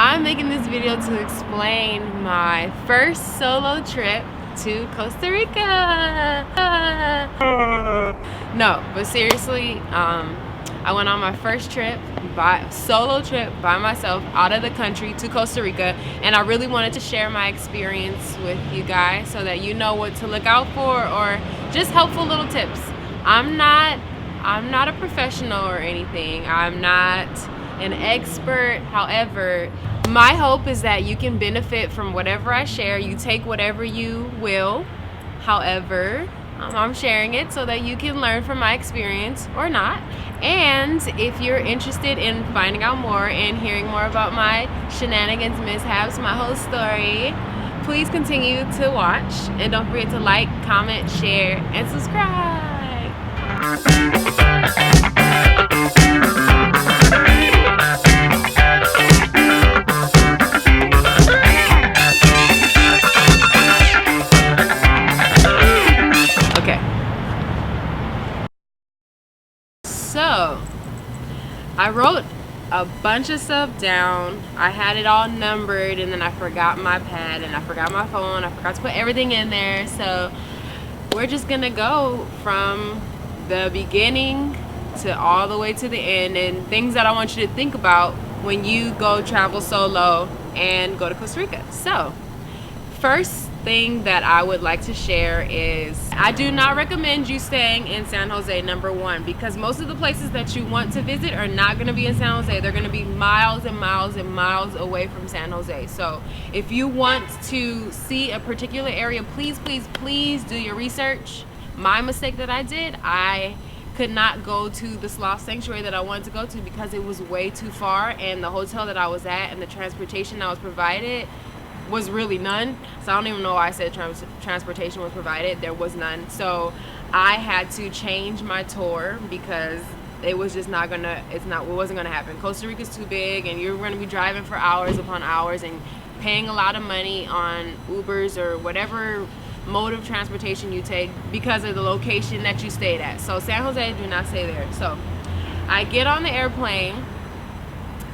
I'm making this video to explain my first solo trip to Costa Rica. No, but seriously, I went on my first solo trip by myself out of the country to Costa Rica, and I really wanted to share my experience with you guys so that you know what to look out for or just helpful little tips. I'm not a professional or anything. I'm not an expert. However, my hope is that you can benefit from whatever I share. You take whatever you will. However, I'm sharing it so that you can learn from my experience or not. And if you're interested in finding out more and hearing more about my shenanigans, mishaps, my whole story, please continue to watch. And don't forget to like, comment, share, and subscribe. So, I wrote a bunch of stuff down. I had it all numbered, and then I forgot my pad, and I forgot my phone. I forgot to put everything in there. So, we're just gonna go from the beginning to all the way to the end, and things that I want you to think about when you go travel solo and go to Costa Rica. So, first thing that I would like to share is I do not recommend you staying in San Jose, number one, because most of the places that you want to visit are not going to be in San Jose. They're going to be miles and miles and miles away from San Jose. So if you want to see a particular area, please do your research. My mistake that I did, I could not go to the sloth sanctuary that I wanted to go to because it was way too far, and the hotel that I was at and the transportation that was provided was really none. So I don't even know why I said transportation was provided. There was none. So I had to change my tour because it was just not gonna, it wasn't gonna happen. Costa Rica's too big, and you're gonna be driving for hours upon hours and paying a lot of money on Ubers or whatever mode of transportation you take because of the location that you stayed at. So San Jose, do not stay there. So I get on the airplane,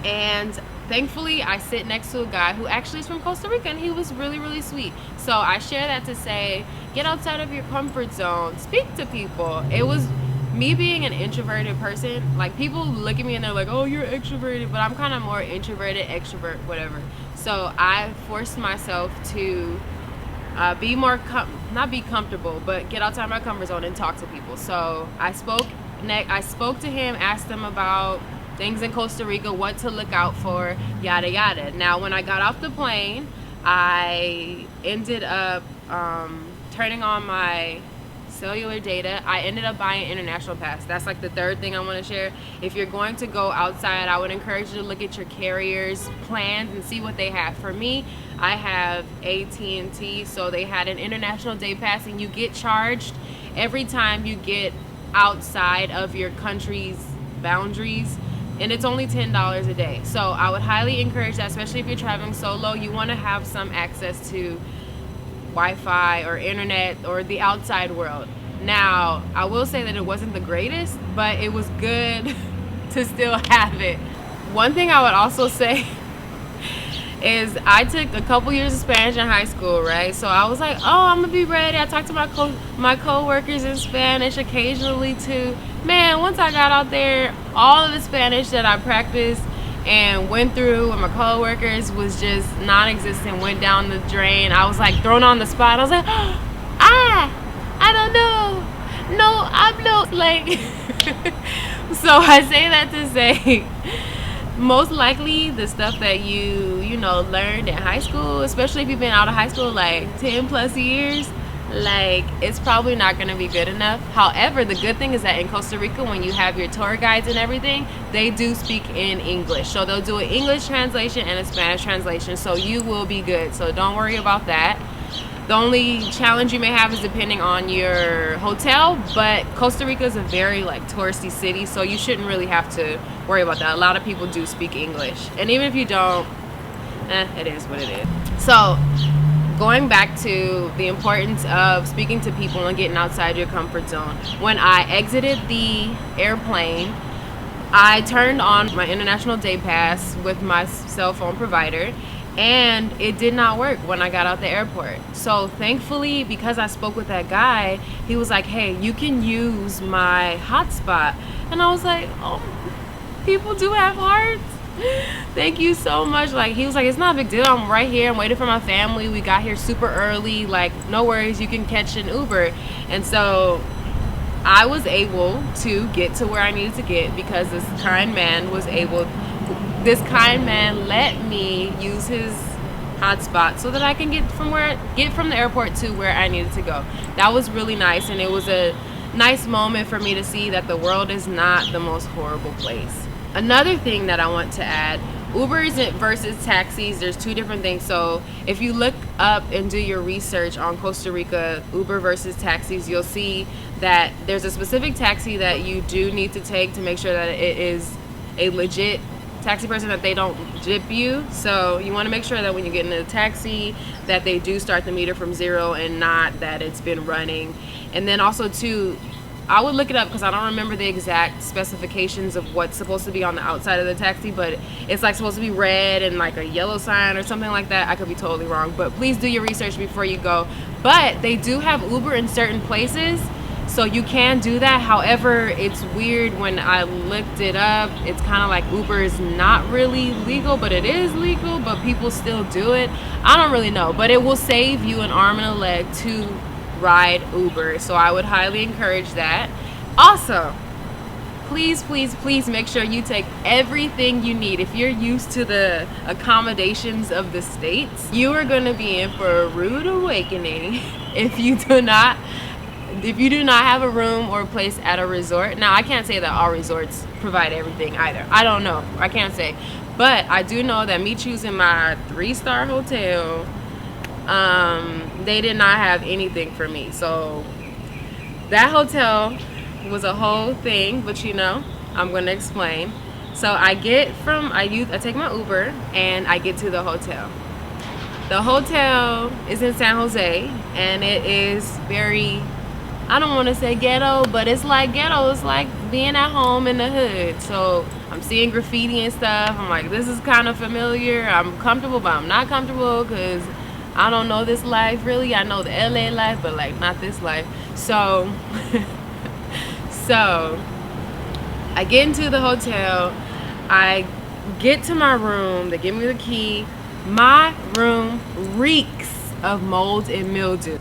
and thankfully I sit next to a guy who actually is from Costa Rica, and he was really sweet. So I share that to say, get outside of your comfort zone, speak to people. It was me being an introverted person. Like, people look at me and they're like, oh, you're extroverted, but I'm kind of more introverted, extrovert, whatever. So I forced myself to be more not be comfortable, but get outside my comfort zone and talk to people. So I spoke to him, asked him about things in Costa Rica, what to look out for, yada yada. Now, when I got off the plane, I ended up turning on my cellular data. I ended up buying an international pass. That's like the third thing I want to share. If you're going to go outside, I would encourage you to look at your carrier's plans and see what they have. For me, I have AT&T, so they had an international day pass, and you get charged every time you get outside of your country's boundaries, and it's only $10 a day. So I would highly encourage that, especially if you're traveling solo. You want to have some access to Wi-Fi or internet or the outside world. Now, I will say that it wasn't the greatest, but it was good to still have it. One thing I would also say is I took a couple years of Spanish in high school, right? So I was like, oh, I'm gonna be ready. I talked to my co-workers in Spanish occasionally too. Man, once I got out there, all of the Spanish that I practiced and went through with my co-workers was just non-existent, went down the drain. I was like thrown on the spot. I was like, I don't know. No, I'm no, like, so I say that to say, most likely the stuff that you learned in high school, especially if you've been out of high school like 10 plus years, like, it's probably not going to be good enough. However, the good thing is that in Costa Rica, when you have your tour guides and everything, they do speak in English. So they'll do an English translation and a Spanish translation, so you will be good. So don't worry about that. The only challenge you may have is depending on your hotel, but Costa Rica is a very touristy city, so you shouldn't really have to worry about that. A lot of people do speak English, and even if you don't, it is what it is. So going back to the importance of speaking to people and getting outside your comfort zone. When I exited the airplane, I turned on my international day pass with my cell phone provider, and it did not work when I got out the airport. So thankfully, because I spoke with that guy, he was like, hey, you can use my hotspot. And I was like, oh, people do have hearts. Thank you so much. Like, he was like, it's not a big deal, I'm right here, I'm waiting for my family, we got here super early, like, no worries, you can catch an Uber. And so I was able to get to where I needed to get because this kind man let me use his hotspot so that I can get from the airport to where I needed to go. That was really nice, and it was a nice moment for me to see that the world is not the most horrible place. Another thing that I want to add, Ubers versus taxis, there's two different things. So if you look up and do your research on Costa Rica, Uber versus taxis, you'll see that there's a specific taxi that you do need to take to make sure that it is a legit taxi person, that they don't jip you. So you want to make sure that when you get in a taxi that they do start the meter from zero and not that it's been running. And then also too, I would look it up because I don't remember the exact specifications of what's supposed to be on the outside of the taxi, but it's like supposed to be red and like a yellow sign or something like that. I could be totally wrong, but please do your research before you go. But they do have Uber in certain places, so you can do that. However, it's weird when I looked it up. It's kind of like Uber is not really legal, but it is legal, but people still do it. I don't really know, but it will save you an arm and a leg to ride Uber, so I would highly encourage that. Also, please make sure you take everything you need. If you're used to the accommodations of the States, you are going to be in for a rude awakening if you do not have a room or a place at a resort. Now, I can't say that all resorts provide everything either. I don't know, I can't say, but I do know that me choosing my 3-star hotel, they did not have anything for me. So that hotel was a whole thing, but you know, I'm going to explain. So I take my Uber and I get to the hotel. The hotel is in San Jose, and it is very, I don't want to say ghetto, but it's like ghetto. It's like being at home in the hood. So I'm seeing graffiti and stuff. I'm like, this is kind of familiar. I'm comfortable, but I'm not comfortable because I don't know this life really. I know the LA life, but like not this life. So I get into the hotel, I get to my room, they give me the key. My room reeks of mold and mildew.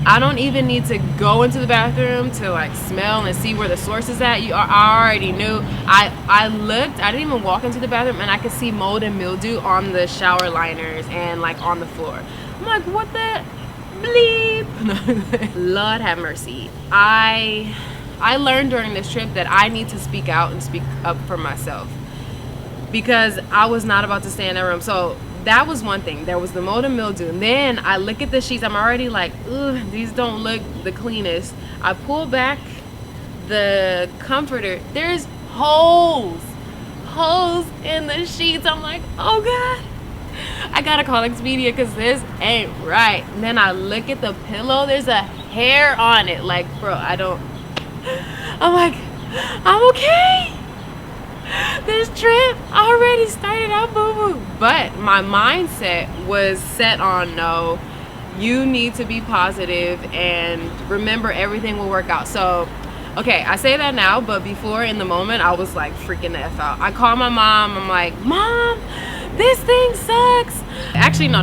I don't even need to go into the bathroom to like smell and see where the source is at. I already knew. I looked, I didn't even walk into the bathroom, and I could see mold and mildew on the shower liners and like on the floor. I'm like, what the bleep? Lord have mercy. I learned during this trip that I need to speak out and speak up for myself, because I was not about to stay in that room. So that was one thing. There was the mold and mildew. And then I look at the sheets. I'm already like, ugh, these don't look the cleanest. I pull back the comforter. There's holes in the sheets. I'm like, oh God, I gotta call Expedia because this ain't right. And then I look at the pillow. There's a hair on it. Like, bro, I'm like, I'm okay. This trip already started out boo-boo. But my mindset was set on, no, you need to be positive and remember everything will work out. So, okay, I say that now, but before, in the moment, I was like freaking the F out. I called my mom. I'm like, Mom, this thing sucks. Actually, no.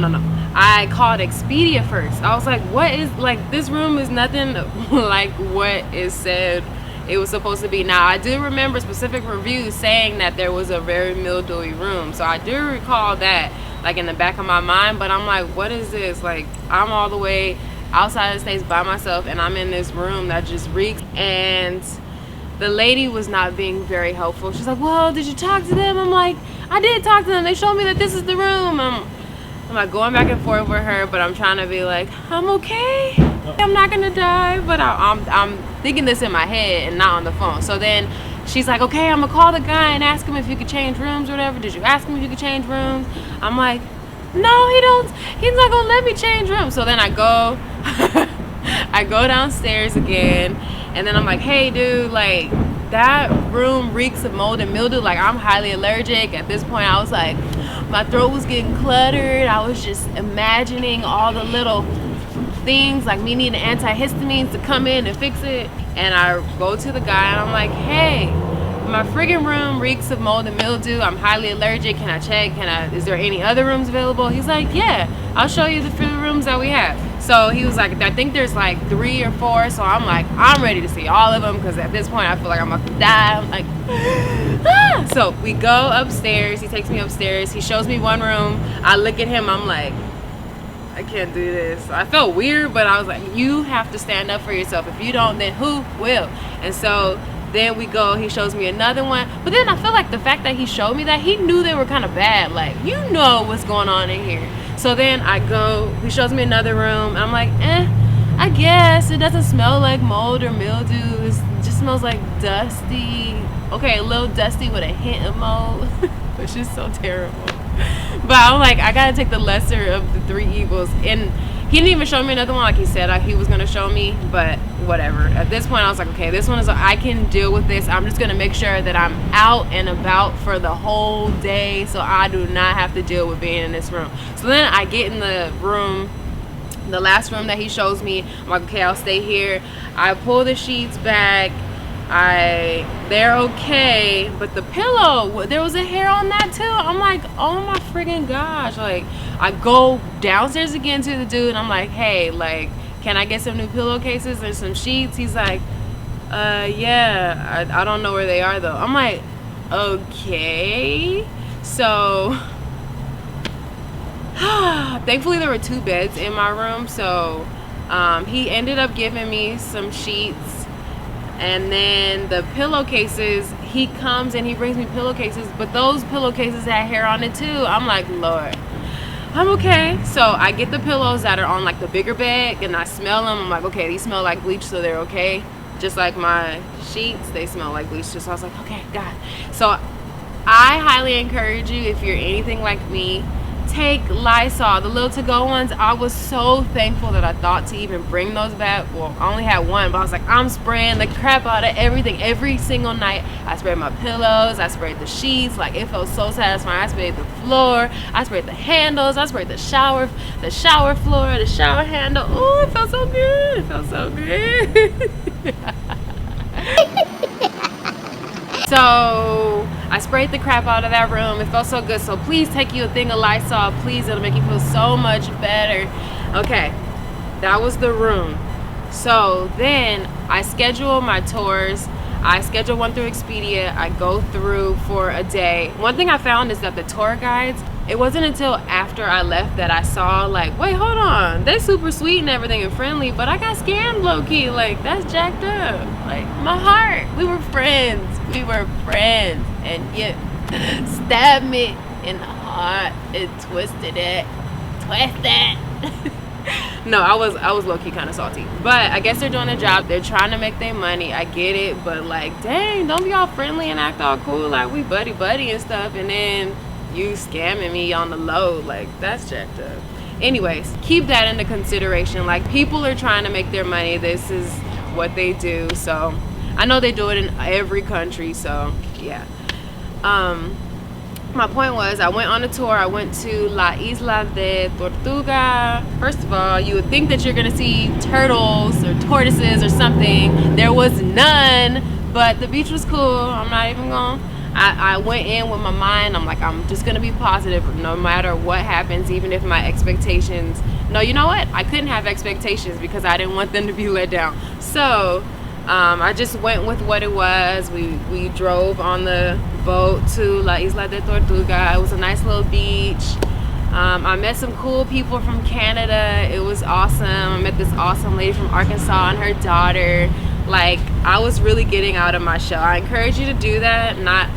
I called Expedia first. I was like, what is, like, this room is nothing like what is said it was supposed to be. Now, I do remember specific reviews saying that there was a very mildewy room. So I do recall that, like, in the back of my mind. But I'm like, what is this? Like, I'm all the way outside of the States by myself, and I'm in this room that just reeks. And the lady was not being very helpful. She's like, well, did you talk to them? I'm like, I did talk to them. They showed me that this is the room. I'm like going back and forth with her, but I'm trying to be like, I'm okay. I'm not gonna die, but I'm thinking this in my head and not on the phone. So then she's like, okay, I'm gonna call the guy and ask him if you could change rooms or whatever. Did you ask him if you could change rooms? I'm like, no, he's not gonna let me change rooms. So then I go I go downstairs again, And then I'm like, hey dude, like that room reeks of mold and mildew. Like I'm highly allergic. At this point I was like, my throat was getting cluttered. I was just imagining all the little things, like me needing antihistamines to come in and fix it. And I go to the guy and I'm like, hey, my friggin' room reeks of mold and mildew. I'm highly allergic. Can I check? Is there any other rooms available? He's like, yeah, I'll show you the few rooms that we have. So he was like, I think there's like 3 or 4. So I'm like, I'm ready to see all of them, because at this point I feel like I'm about to die. I'm like, ah! So we go upstairs. He takes me upstairs. He shows me one room. I look at him. I'm like, I can't do this. I felt weird, but I was like, you have to stand up for yourself. If you don't, then who will? And so then we go, he shows me another one. But then I feel like the fact that he showed me that, he knew they were kind of bad. Like, you know what's going on in here. So then I go, he shows me another room. I'm like, I guess it doesn't smell like mold or mildew. It just smells like dusty. Okay, a little dusty with a hint of mold, which is so terrible. But I'm like, I gotta take the lesser of the 3 evils. And he didn't even show me another one like he said he was gonna show me, but whatever. At this point I was like, okay, this one is, I can deal with this. I'm just gonna make sure that I'm out and about for the whole day, so I do not have to deal with being in this room. So then I get in the room, the last room that he shows me. I'm like, okay, I'll stay here. I pull the sheets back. They're okay, but the pillow, there was a hair on that too. I'm like, oh my friggin' gosh. Like, I go downstairs again to the dude and I'm like, hey, like, can I get some new pillowcases and some sheets? He's like, yeah, I don't know where they are though. I'm like, okay. So thankfully there were 2 beds in my room, so he ended up giving me some sheets. And then the pillowcases, he comes and he brings me pillowcases, but those pillowcases had hair on it too. I'm like, Lord, I'm okay. So I get the pillows that are on like the bigger bed and I smell them. I'm like, okay, these smell like bleach, so they're okay. Just like my sheets, they smell like bleach. So I was like, okay, God. So I highly encourage you, if you're anything like me, take Lysol, the little to-go ones. I was so thankful that I thought to even bring those back. Well, I only had one, but I was like, I'm spraying the crap out of everything every single night. I sprayed my pillows, I sprayed the sheets. Like, it felt so satisfying. I sprayed the floor, I sprayed the handles, I sprayed the shower floor, the shower handle. Oh, it felt so good. It felt so good. So I sprayed the crap out of that room. It felt so good. So please take you a thing of Lysol. Please, it'll make you feel so much better. Okay, that was the room. So then I schedule my tours. I schedule one through Expedia. I go through for a day. One thing I found is that the tour guides, it wasn't until after I left that I saw, like, wait, hold on, they super sweet and everything and friendly, but I got scammed low-key. Like, that's jacked up. Like, my heart, we were friends, and you stabbed me in the heart and twisted it. No, I was low-key kind of salty, but I guess they're doing a job. They're trying to make their money. I get it, but like, dang, don't be all friendly and act all cool like we buddy and stuff, and then you scamming me on the low. Like, that's jacked up. Anyways, keep that into consideration. Like, people are trying to make their money. This is what they do. So I know they do it in every country, so yeah. My point was, I went on a tour. I went to La Isla de Tortuga. First of all, you would think that you're gonna see turtles or tortoises or something. There was none, but the beach was cool. I'm not even gonna, I went in with my mind, I'm like, I'm just gonna be positive no matter what happens, even if my expectations, no, you know what? I couldn't have expectations because I didn't want them to be let down. So I just went with what it was. We drove on the boat to La Isla de Tortuga. It was a nice little beach. I met some cool people from Canada. It was awesome. I met this awesome lady from Arkansas and her daughter. Like, I was really getting out of my shell. I encourage you to do that. Not,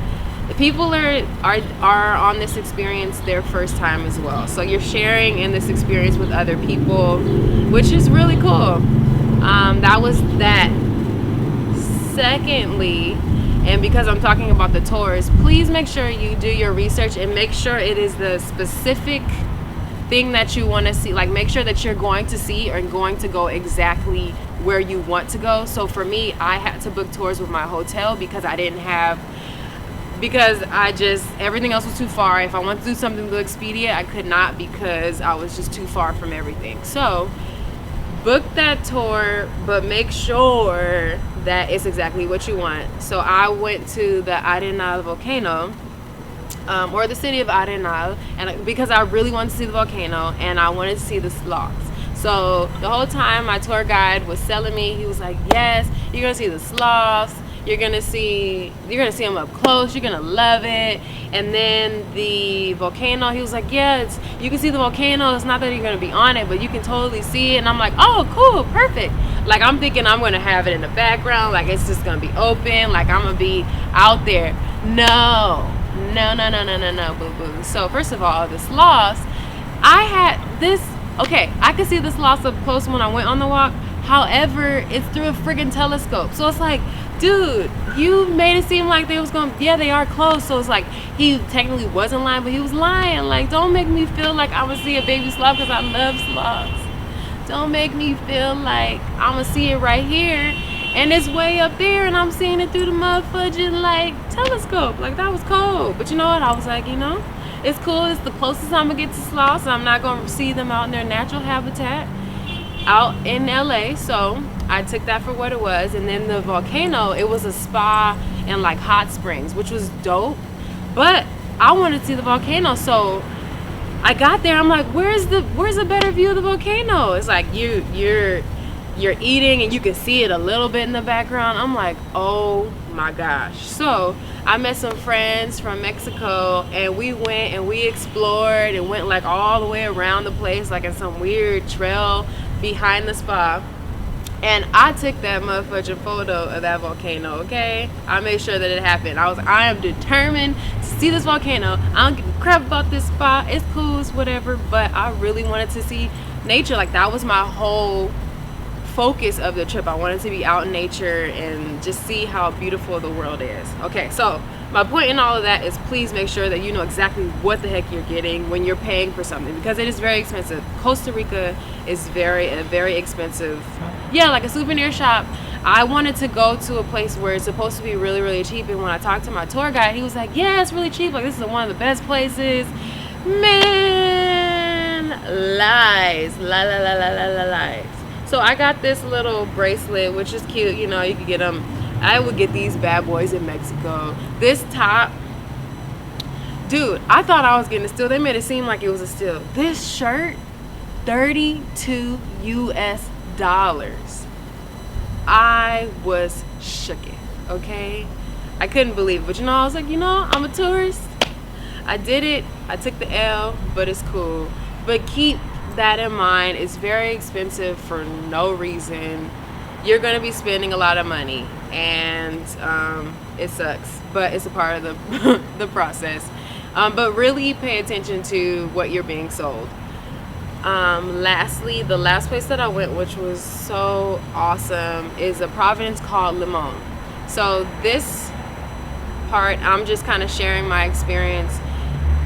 people are on this experience their first time as well. So you're sharing in this experience with other people, which is really cool. That was that. Secondly, and because I'm talking about the tours, please make sure you do your research and make sure it is the specific thing that you want to see. Like, make sure that you're going to see or going to go exactly where you want to go. So for me, I had to book tours with my hotel because everything else was too far. If I wanted to do something through Expedia, I could not because I was just too far from everything. So book that tour, but make sure that it's exactly what you want. So I went to the Arenal volcano, or the city of Arenal, and because I really wanted to see the volcano and I wanted to see the sloths. So the whole time my tour guide was selling me, he was like, yes, you're gonna see the sloths, you're gonna see them up close, you're gonna love it. And then the volcano, he was like, yeah, you can see the volcano, it's not that you're gonna be on it, but you can totally see it. And I'm like, oh cool, perfect. Like I'm thinking I'm gonna have it in the background, like it's just gonna be open, like I'm gonna be out there. No, boo boo. So first of all, the sloths, I could see the sloths up close when I went on the walk. However, it's through a friggin' telescope. So it's like, dude, you made it seem like they are close. So it's like, he technically wasn't lying, but he was lying. Like, don't make me feel like I'm gonna see a baby sloth because I love sloths. Don't make me feel like I'm gonna see it right here and it's way up there and I'm seeing it through the motherfucking like telescope. Like, that was cold. But you know what? I was like, it's cool. It's the closest I'm gonna get to sloths. I'm not gonna see them out in their natural habitat out in LA. So I took that for what it was. And then the volcano, it was a spa and like hot springs, which was dope. But I wanted to see the volcano, so I got there. I'm like, where's a better view of the volcano? It's like you're eating and you can see it a little bit in the background. I'm like, oh my gosh. So I met some friends from Mexico and we went and we explored and went like all the way around the place, like in some weird trail behind the spa. And I took that motherfucking photo of that volcano, okay? I made sure that it happened. I am determined to see this volcano. I don't give a crap about this spa. It's cool, it's whatever. But I really wanted to see nature. Like, that was my whole focus of the trip. I wanted to be out in nature and just see how beautiful the world is. Okay, so my point in all of that is, please make sure that you know exactly what the heck you're getting when you're paying for something, because it is very expensive. Costa Rica is very expensive. Yeah, like a souvenir shop. I wanted to go to a place where it's supposed to be really, really cheap, and when I talked to my tour guide, he was like, yeah, it's really cheap, like this is one of the best places. Man, lies. Lies. So I got this little bracelet, which is cute. You could get them. I would get these bad boys in Mexico. This top, dude, I thought I was getting a steal. They made it seem like it was a steal. This shirt, $32 US. I was shooken, okay? I couldn't believe it. But I was like, I'm a tourist. I did it. I took the L, but it's cool. But keep that in mind. It's very expensive for no reason. You're gonna be spending a lot of money, and it sucks, but it's a part of the process. But really pay attention to what you're being sold. Lastly, the last place that I went, which was so awesome, is a province called Limon. So this part, I'm just kind of sharing my experience.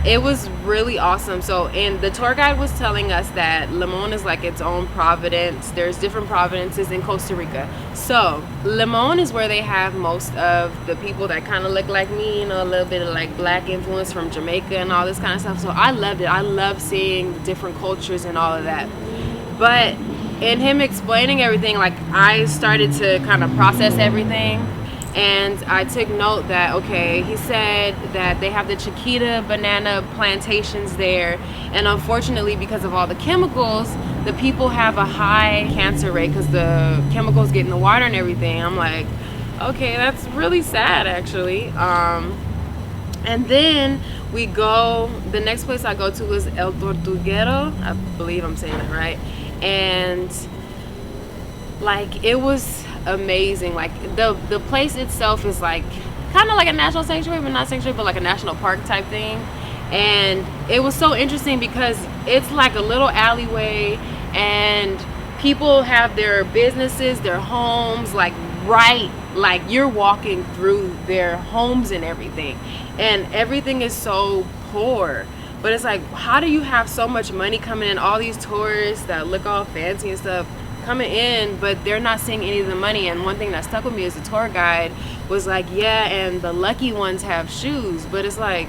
It was really awesome. So, and the tour guide was telling us that Limon is like its own province. There's different provinces in Costa Rica. So Limon is where they have most of the people that kind of look like me, a little bit of like black influence from Jamaica and all this kind of stuff. So I loved it. I love seeing different cultures and all of that. But in him explaining everything, like, I started to kind of process everything. And I took note that, okay, he said that they have the Chiquita banana plantations there. And unfortunately, because of all the chemicals, the people have a high cancer rate because the chemicals get in the water and everything. I'm like, okay, that's really sad, actually. And then the next place I go to is El Tortuguero. I believe I'm saying it right. And like, it was amazing. Like, the place itself is like kind of like a national sanctuary, but not sanctuary, but like a national park type thing. And it was so interesting because it's like a little alleyway, and people have their businesses, their homes, like you're walking through their homes and everything, and everything is so poor. But it's like, how do you have so much money coming in, all these tourists that look all fancy and stuff, coming in, but they're not seeing any of the money. And one thing that stuck with me as a tour guide was like, yeah, and the lucky ones have shoes, but it's like,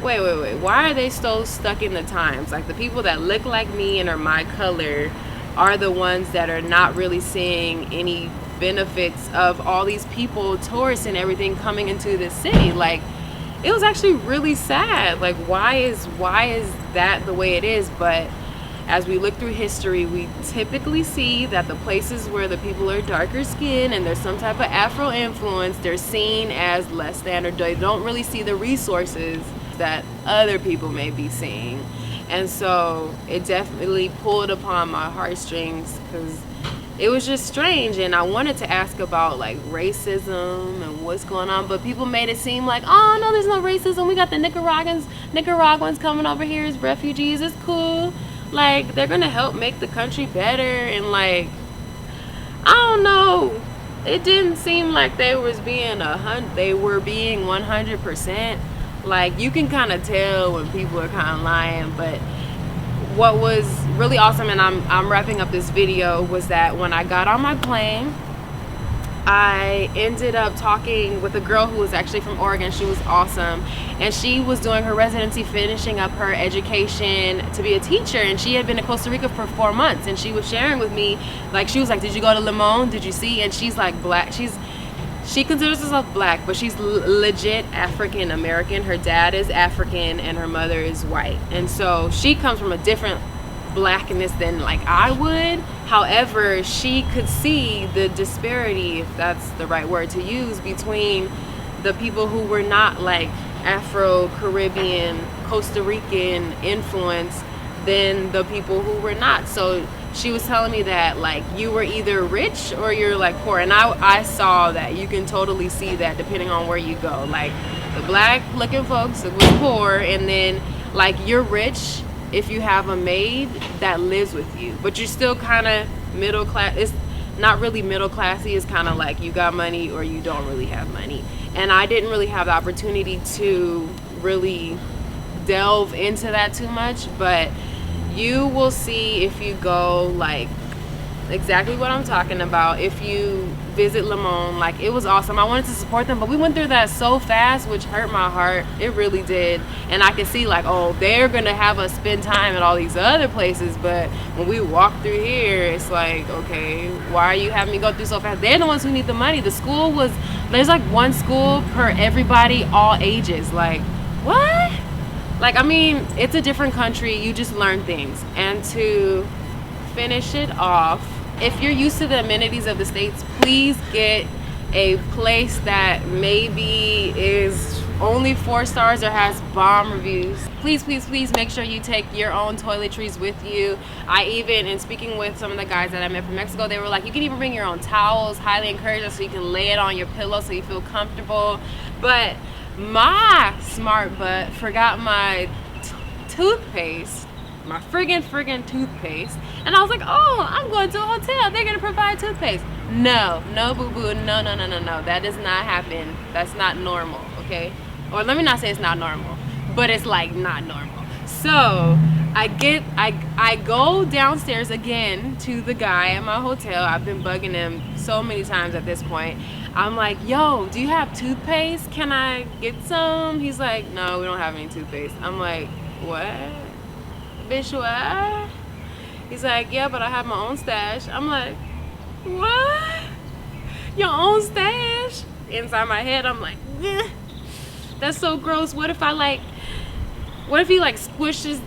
wait, why are they so stuck in the times? Like, the people that look like me and are my color are the ones that are not really seeing any benefits of all these people, tourists and everything, coming into the city. Like, it was actually really sad. Like, why is that the way it is? But as we look through history, we typically see that the places where the people are darker skinned and there's some type of Afro influence, they're seen as less than, or they don't really see the resources that other people may be seeing. And so it definitely pulled upon my heartstrings, because it was just strange. And I wanted to ask about like racism and what's going on, but people made it seem like, oh no, there's no racism, we got the Nicaraguans coming over here as refugees, it's cool, like they're gonna help make the country better. And like, I don't know, it didn't seem like they were being 100%. Like, you can kind of tell when people are kind of lying. But what was really awesome, and I'm wrapping up this video, was that when I got on my plane, I ended up talking with a girl who was actually from Oregon. She was awesome, and she was doing her residency, finishing up her education to be a teacher, and she had been to Costa Rica for 4 months. And she was sharing with me, like, she was like, did you go to Le Monde? Did you see? And she's like black. She considers herself black, but she's legit African American. Her dad is African and her mother is white. And so she comes from a different blackness than like I would. However, she could see the disparity, if that's the right word to use, between the people who were not like Afro-Caribbean, Costa Rican influence than the people who were not. So she was telling me that like you were either rich or you're like poor, and I saw that. You can totally see that depending on where you go. Like, the black looking folks, it was poor, and then like you're rich if you have a maid that lives with you, but you're still kind of middle class. It's not really middle classy, it's kind of like you got money or you don't really have money. And I didn't really have the opportunity to really delve into that too much, but you will see if you go, like, exactly what I'm talking about. If you visit Le Monde, like, it was awesome. I wanted to support them, but we went through that so fast, which hurt my heart. It really did. And I could see like, oh, they're gonna have us spend time at all these other places, but when we walk through here, it's like, okay, why are you having me go through so fast? They're the ones who need the money. The school there's like one school per everybody, all ages. Like, what? Like, I mean, it's a different country. You just learn things. And to finish it off, if you're used to the amenities of the States, please get a place that maybe is only 4 stars or has bomb reviews. Please make sure you take your own toiletries with you. In speaking with some of the guys that I met from Mexico, they were like, you can even bring your own towels. Highly encourage us, so you can lay it on your pillow so you feel comfortable. But my smart butt forgot my toothpaste, my friggin' toothpaste, and I was like, oh, I'm going to a hotel, they're gonna provide toothpaste. No boo-boo, no, that does not happen. That's not normal, okay? Or let me not say it's not normal, but it's like not normal. So I go downstairs again to the guy at my hotel. I've been bugging him so many times at this point. I'm like, yo, do you have toothpaste? Can I get some? He's like, no, we don't have any toothpaste. I'm like, what? Bitch, what? He's like, yeah, but I have my own stash. I'm like, what? Your own stash? Inside my head, I'm like, eh, that's so gross. What if he like squishes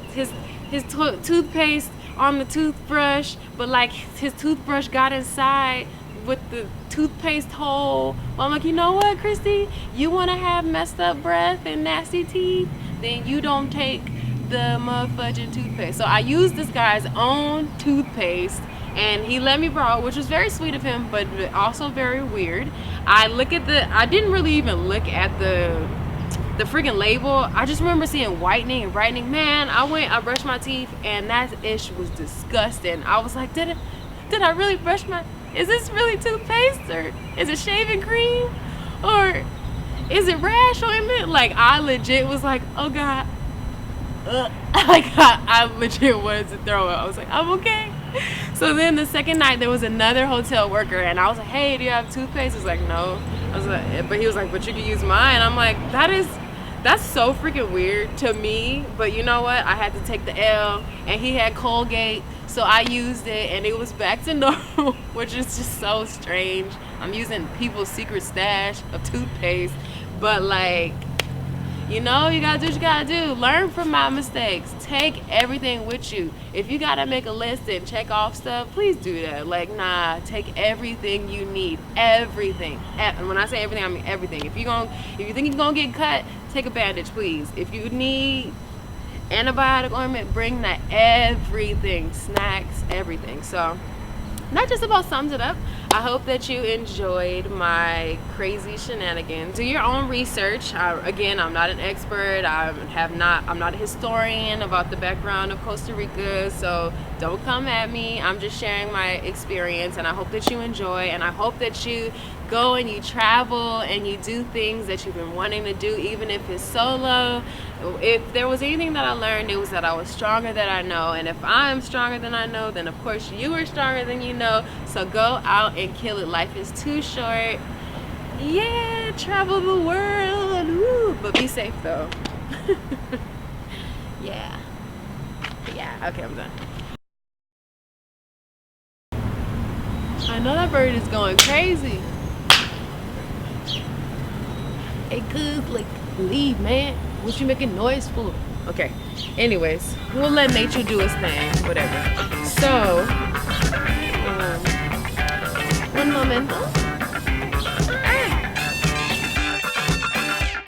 his toothpaste on the toothbrush, but like his toothbrush got inside with the toothpaste hole? Well, I'm like, you know what, Christy? You want to have messed up breath and nasty teeth? Then you don't take the motherfucking toothpaste. So I used this guy's own toothpaste, and he let me borrow it, which was very sweet of him, but also very weird. I didn't really even look at the friggin' label. I just remember seeing whitening and brightening. Man, I brushed my teeth, and that ish was disgusting. I was like, did I really brush my, is this really toothpaste, or is it shaving cream, or is it rash ointment? Like, I legit was like, oh God. Like, I legit wanted to throw it. I was like, I'm okay. So then the second night there was another hotel worker, and I was like, hey, do you have toothpaste? He was like, no. I was like, but he was like, but you can use mine. I'm like, that's so freaking weird to me, but you know what? I had to take the L, and he had Colgate, so I used it, and it was back to normal, which is just so strange. I'm using people's secret stash of toothpaste, but like, you know, you gotta do what you gotta do. Learn from my mistakes. Take everything with you. If you gotta make a list and check off stuff, please do that. Like, nah, take everything you need. Everything. And when I say everything, I mean everything. If you think you're gonna get cut, take a bandage, please. If you need antibiotic ointment, bring that. Everything. Snacks, everything. So that just about sums it up. I hope that you enjoyed my crazy shenanigans. Do your own research. Again, I'm not an expert. I'm not a historian about the background of Costa Rica, so don't come at me. I'm just sharing my experience, and I hope that you enjoy, and I hope that you go and you travel and you do things that you've been wanting to do, even if it's solo. If there was anything that I learned, it was that I was stronger than I know, and if I'm stronger than I know, then of course you are stronger than you know. So go out and kill it. Life is too short. Yeah, travel the world. Woo. But be safe though. Yeah, okay, I'm done. I know that bird is going crazy. Hey, cuz, like, leave, man. What you making noise for? Okay. Anyways, we'll let nature do its thing. Whatever. So, un momento.